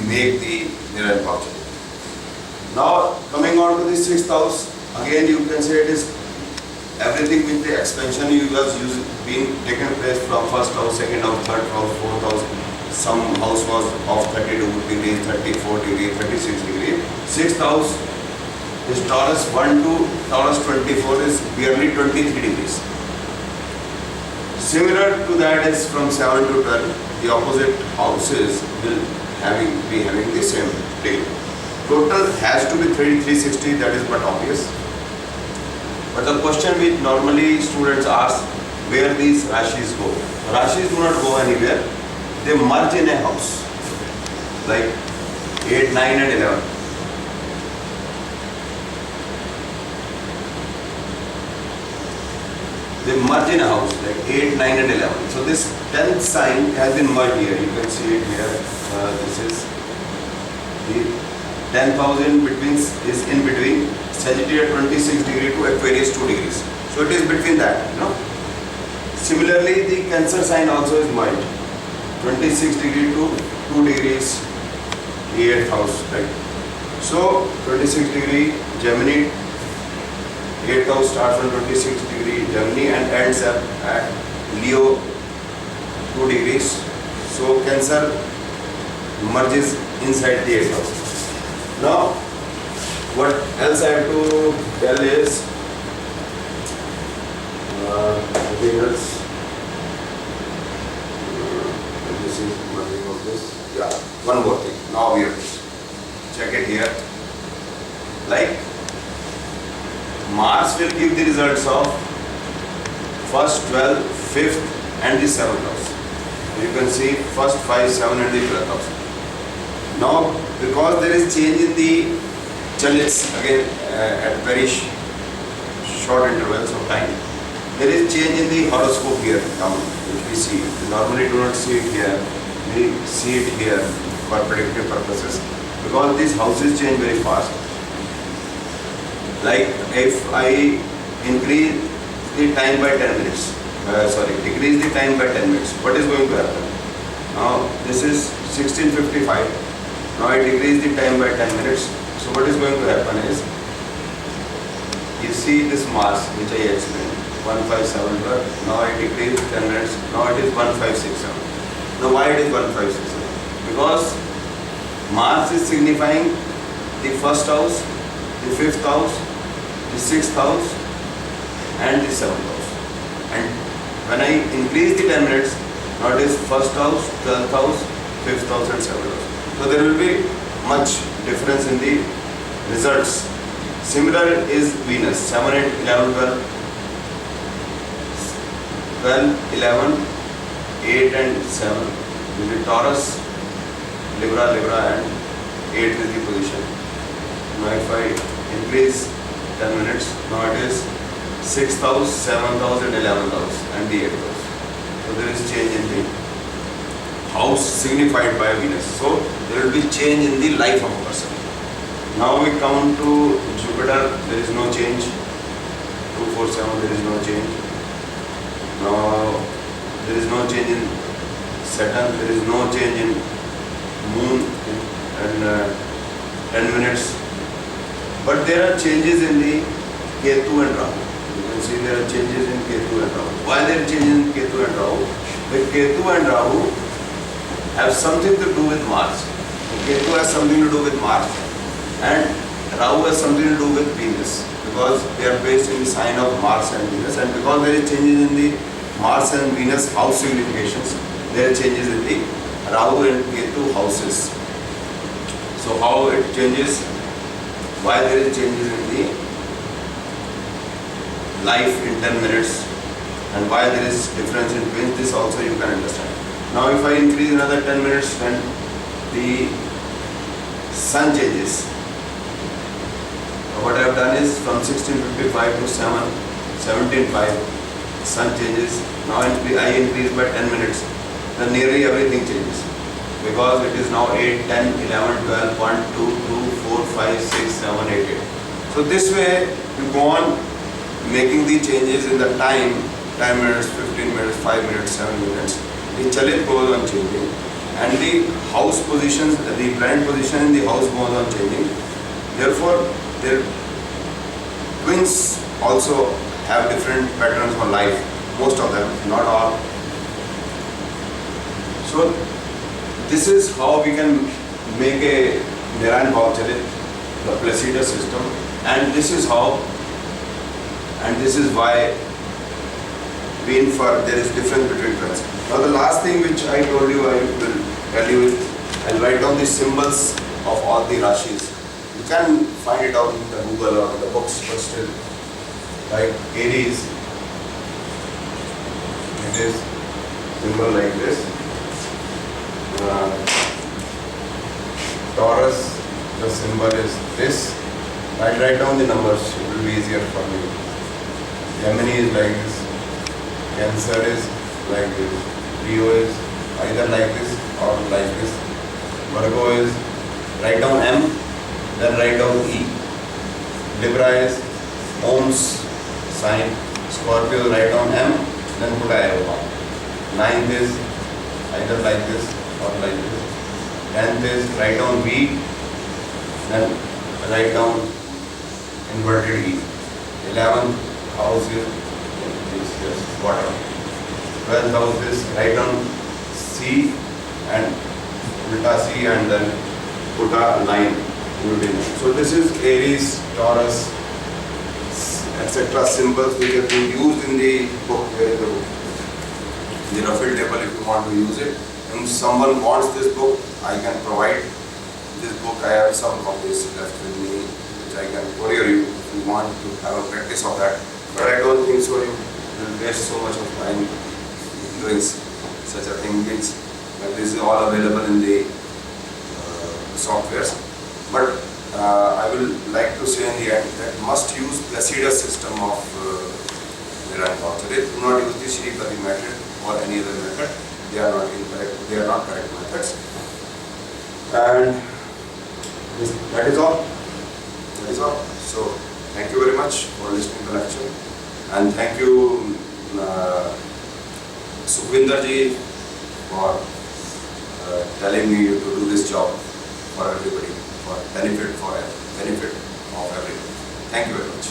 make the mirror impossible. Now coming on to the sixth house, again you can say it is everything with the expansion you was being taken place from first house, second house, third house, fourth house. Some house was of 32 degrees, 34 degrees, 36 degrees. Sixth house is Taurus 1 to Taurus 24 is barely 23 degrees. Similar to that is from 7 to 12, the opposite houses will be having the same degree. Total has to be 360, that is but obvious. But the question which normally students ask, where these Rashis go? Rashis do not go anywhere, they merge in a house, like 8, 9 and 11. They merge in a house, like 8, 9 and 11. So this 10th sign has been merged here, you can see it here. This is the 10,000 is in between Sagittarius 26 degree to Aquarius 2 degrees. So it is between that, Similarly, the Cancer sign also is merged. 26 degree to 2 degrees, the 8th house, right? So 26 degree Gemini, 8th house starts from 26 degree Gemini and ends up at Leo 2 degrees. So Cancer merges inside the 8th house. Now, what else I have to tell is, nothing else. This is one thing of this. Yeah, one more thing. Now we have to check it here. Like, Mars will give the results of first, 12, 5th and the 7th house. You can see first, 5, 7 and the 12th house. Now, because there is change in the chalets again at very short intervals of time, there is change in the horoscope here down, which we see. We normally do not see it here, we see it here for predictive purposes, because these houses change very fast. Like if I increase the time by 10 minutes, decrease the time by 10 minutes, what is going to happen? Now this is 16:55. Now I decrease the time by 10 minutes. So what is going to happen is, you see this Mars which I explained, 157, now I decrease 10 minutes, now it is 1567. Now why it is 1567? Because Mars is signifying the first house, the 5th house, the 6th house and the 7th house. And when I increase the 10 minutes, now it is first house, 12th house, 5th house and 7th house. So there will be much difference in the results. Similar is Venus, 7, 8, 11, 12, 12, 11, 8 and 7. Will be Taurus, Libra, and 8 is the position. Now if I increase 10 minutes, now it is 6th house, 7th house and 11th house and the 8th house. So there is change in the house signified by Venus. So there will be change in the life of a person. Now we come to Jupiter, there is no change. 247, there is no change. Now there is no change in Saturn, there is no change in Moon and 10 minutes. But there are changes in the Ketu and Rahu. You can see there are changes in Ketu and Rahu. Why there are changes in Ketu and Rahu? The Ketu and Rahu have something to do with Mars. Ketu has something to do with Mars and Rahu has something to do with Venus, because they are based in the sign of Mars and Venus, and because there is changes in the Mars and Venus house significations, there are changes in the Rahu and Ketu houses. So how it changes, why there is changes in the life in 10 minutes and why there is difference in twins, this also you can understand. Now if I increase another 10 minutes, then the sun changes. What I have done is from 16:55 to 17:05, sun changes. Now I increase by 10 minutes, then nearly everything changes. Because it is now 8, 10, 11, 12, 1, 2, 2, 4, 5, 6, 7, 8, 8. So this way you go on making the changes in the time, 10 minutes, 15 minutes, 5 minutes, 7 minutes. The chalit goes on changing. and the house positions, the planet position in the house goes on changing. Therefore, their twins also have different patterns for life. Most of them, not all. So this is how we can make a Narayan-Bhav-Charit, the Placidus system, and this is how, and this is why we infer there is difference between twins. Now the last thing which I told you, I will tell you is, I'll write down the symbols of all the Rashis. You can find it out in the Google or in the books, but still, like Aries, it is symbol like this. Taurus, the symbol is this. I'll write down the numbers, it will be easier for me. Gemini is like this. Cancer is like this. Leo is either like this or like this. Virgo is, write down M, then write down E. Libra is Ohm's sign. Scorpio, write down M, then put arrow on. Ninth is either like this or like this. 10th is write down V, then write down inverted E. 11th house is just water. 12th house is write down C and ulta C and then put a line. So this is Aries, Taurus, etc. symbols which have been used in the book. Here is the book. The Raffle table if you want to use it. If someone wants this book, I can provide this book. I have some copies left with me which I can courier you if you want to have a practice of that. But I don't think so. You will waste so much of time doing such a thing. But this is all available in the softwares. But I will like to say in the end that must use Placidus system of Narayan-Bhav. So they do not use the Shripati method or any other method. They are not incorrect. They are not correct methods. And that is all. That is all. So thank you very much for listening to the lecture, and thank you Sukhvinder ji for telling me to do this job for everybody, for benefit of everyone. Thank you very much.